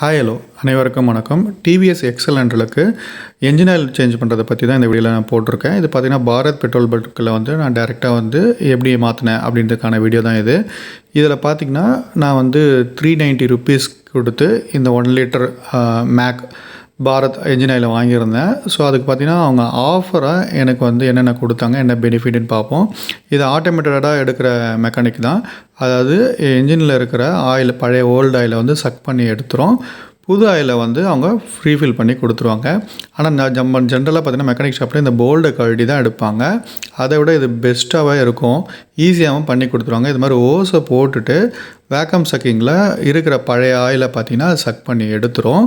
Hi hello அனைவருக்கும் வணக்கம். TVS எக்ஸலண்ட்களுக்கு engine oil change பண்ணுறதை பற்றி தான் இந்த வீடியோவில் நான் போட்டிருக்கேன். இது பார்த்திங்கன்னா பாரத் பெட்ரோல் பல்கில் வந்து நான் டேரெக்டாக வந்து எப்படி மாற்றினேன் அப்படின்றதுக்கான வீடியோ தான் இது. இதில் பார்த்திங்கன்னா நான் வந்து 390 ருபீஸ் கொடுத்து இந்த 1 litre MAK Bharat engine oil வாங்கியிருந்தேன். ஸோ அதுக்கு பார்த்திங்கன்னா அவங்க ஆஃபராக எனக்கு வந்து என்னென்ன கொடுத்தாங்க, என்ன பெனிஃபிட்னு பார்ப்போம். இது ஆட்டோமேட்டடாக எடுக்கிற மெக்கானிக் தான். அதாவது என்ஜினில் இருக்கிற ஆயில், பழைய ஓல்டு ஆயிலை வந்து சக் பண்ணி எடுத்துரும். புது ஆயிலை வந்து அவங்க ரீஃபில் பண்ணி கொடுத்துருவாங்க. ஆனால் நான் ஜென்ரலாக பார்த்திங்கன்னா மெக்கானிக் ஷாப்பில் இந்த போல்டை கழட்டி தான் எடுப்பாங்க. அதை விட இது பெஸ்ட்டாகவே இருக்கும், ஈஸியாகவும் பண்ணி கொடுத்துருவாங்க. இது மாதிரி ஓஸை போட்டுட்டு வேக்கம் சக்கிங்கில் இருக்கிற பழைய ஆயிலை பார்த்திங்கன்னா சக் பண்ணி எடுத்துரும்.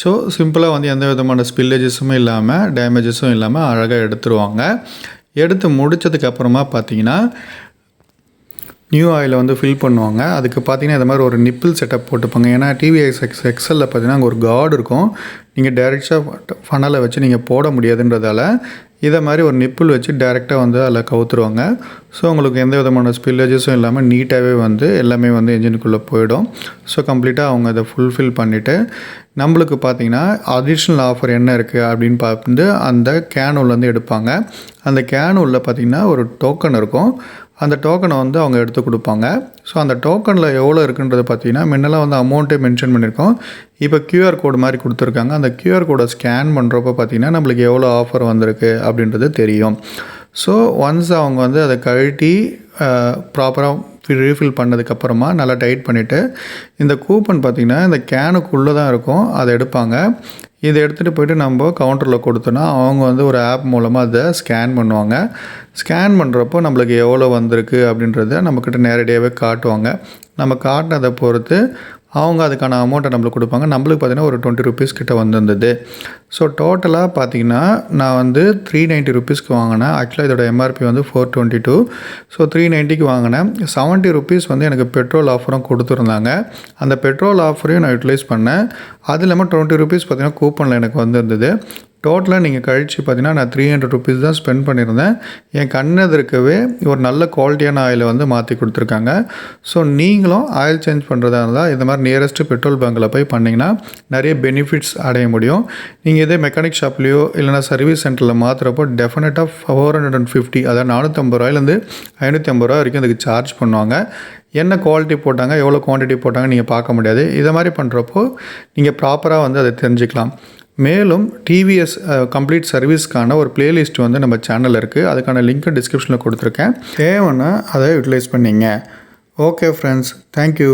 ஸோ சிம்பிளாக வந்து எந்த விதமான ஸ்பில்லேஜஸும் இல்லாமல், டேமேஜஸும் இல்லாமல் அழகாக எடுத்துருவாங்க. எடுத்து முடித்ததுக்கப்புறமா பார்த்திங்கன்னா நியூ ஆயிலை வந்து ஃபில் பண்ணுவாங்க. அதுக்கு பார்த்திங்கன்னா இந்த மாதிரி ஒரு நிப்பிள் செட்டப் போட்டுப்பாங்க. ஏன்னா டிவிஎஸ் எக்ஸலில் பார்த்திங்கன்னா அங்கே ஒரு கார்டு இருக்கும். நீங்கள் டைரெக்டாக ஃபனலை வச்சு நீங்கள் போட முடியாதுன்றதால இதை மாதிரி ஒரு நிப்பிள் வச்சு டைரெக்டாக வந்து அதில் கவுத்துருவாங்க. ஸோ உங்களுக்கு எந்த விதமான ஸ்பில்லேஜஸும் இல்லாமல் நீட்டாகவே வந்து எல்லாமே வந்து என்ஜினுக்குள்ளே போயிடும். ஸோ கம்ப்ளீட்டாக அவங்க அதை ஃபுல்ஃபில் பண்ணிவிட்டு நம்மளுக்கு பார்த்திங்கன்னா அடிஷ்னல் ஆஃபர் என்ன இருக்குது அப்படின்னு பார்த்து அந்த கேனுலேருந்து எடுப்பாங்க. அந்த கேனுவில் பார்த்திங்கன்னா ஒரு டோக்கன் இருக்கும். அந்த டோக்கனை வந்து அவங்க எடுத்து கொடுப்பாங்க. ஸோ அந்த டோக்கனில் எவ்வளோ இருக்குன்றது பார்த்திங்கன்னா முன்னெல்லாம் வந்து அமௌண்ட்டே மென்ஷன் பண்ணியிருக்கோம். இப்போ கியூஆர் கோடு மாதிரி கொடுத்துருக்காங்க. அந்த கியூஆர் கோடை ஸ்கேன் பண்ணுறப்போ பார்த்திங்கன்னா நம்மளுக்கு எவ்வளோ ஆஃபர் வந்திருக்கு அப்படின்றது தெரியும். ஸோ ஒன்ஸ் அவங்க வந்து அதை கழட்டி ப்ராப்பராக ரீஃபில் பண்ணதுக்கப்புறமா நல்லா டைட் பண்ணிவிட்டு இந்த கூப்பன் பார்த்திங்கன்னா இந்த கேனுக்குள்ளே தான் இருக்கும், அதை எடுப்பாங்க. இதை எடுத்துகிட்டு போய்ட்டு நம்ம கவுண்டரில் கொடுத்தோன்னா அவங்க வந்து ஒரு ஆப் மூலமாக அதை ஸ்கேன் பண்ணுவாங்க. ஸ்கேன் பண்ணுறப்போ நம்மளுக்கு எவ்வளோ வந்திருக்கு அப்படின்றத நம்மக்கிட்ட நேரடியாகவே காட்டுவாங்க. நம்ம காட்டினதை பொறுத்து அவங்க அதுக்கான அமௌண்ட்டை நம்மளுக்கு கொடுப்பாங்க. நம்மளுக்கு பார்த்திங்கன்னா ஒரு 20 ருபீஸ் கிட்ட வந்திருந்தது. ஸோ டோட்டலாக பார்த்திங்கன்னா நான் வந்து 390 ருபீஸ்க்கு வாங்கினேன். ஆக்சுவலாக இதோட எம்ஆர்பி வந்து 422. ஸோ 390க்கு வாங்கினேன். 70 ருபீஸ் வந்து எனக்கு பெட்ரோல் ஆஃபரும் கொடுத்துருந்தாங்க. அந்த பெட்ரோல் ஆஃபரையும் நான் யூட்டிலைஸ் பண்ணேன். அது இல்லாமல் 20 ருபீஸ் பார்த்திங்கன்னா கூப்பனில் எனக்கு வந்திருந்தது. டோட்டலாக நீங்கள் கழித்து பார்த்தீங்கன்னா நான் 300 ருபீஸ் தான் ஸ்பெண்ட் பண்ணியிருந்தேன். என் கண்ணெதிர்க்கவே ஒரு நல்ல குவாலிட்டியான ஆயிலை வந்து மாற்றி கொடுத்துருக்காங்க. ஸோ நீங்களும் ஆயில் சேஞ்ச் பண்ணுறதா இருந்தால் இந்த மாதிரி நியரஸ்ட்டு பெட்ரோல் பங்கில் போய் பண்ணிங்கன்னா நிறைய பெனிஃபிட்ஸ் அடைய முடியும். நீங்கள் இதே மெக்கானிக் ஷாப்லேயோ இல்லைனா சர்வீஸ் சென்டரில் மாற்றுறப்போ டெஃபினட்டாக 450, அதாவது 450 ரூபாயிலேருந்து 550 ரூபா வரைக்கும் அதுக்கு சார்ஜ் பண்ணுவாங்க. என்ன குவாலிட்டி போட்டாங்க, எவ்வளோ குவான்டிட்டி போட்டாங்க நீங்கள் பார்க்க முடியாது. இதை மாதிரி பண்ணுறப்போ நீங்கள் ப்ராப்பராக வந்து அதை தெரிஞ்சுக்கலாம். மேலும் டிவிஎஸ் கம்ப்ளீட் சர்வீஸ்க்கான ஒரு பிளேலிஸ்ட் வந்து நம்ம சேனலில் இருக்குது. அதுக்கான லிங்க்கை டிஸ்கிரிப்ஷனில் கொடுத்துருக்கேன். தேவைன்னா அதை யூட்டிலைஸ் பண்ணிங்க. Okay friends, thank you.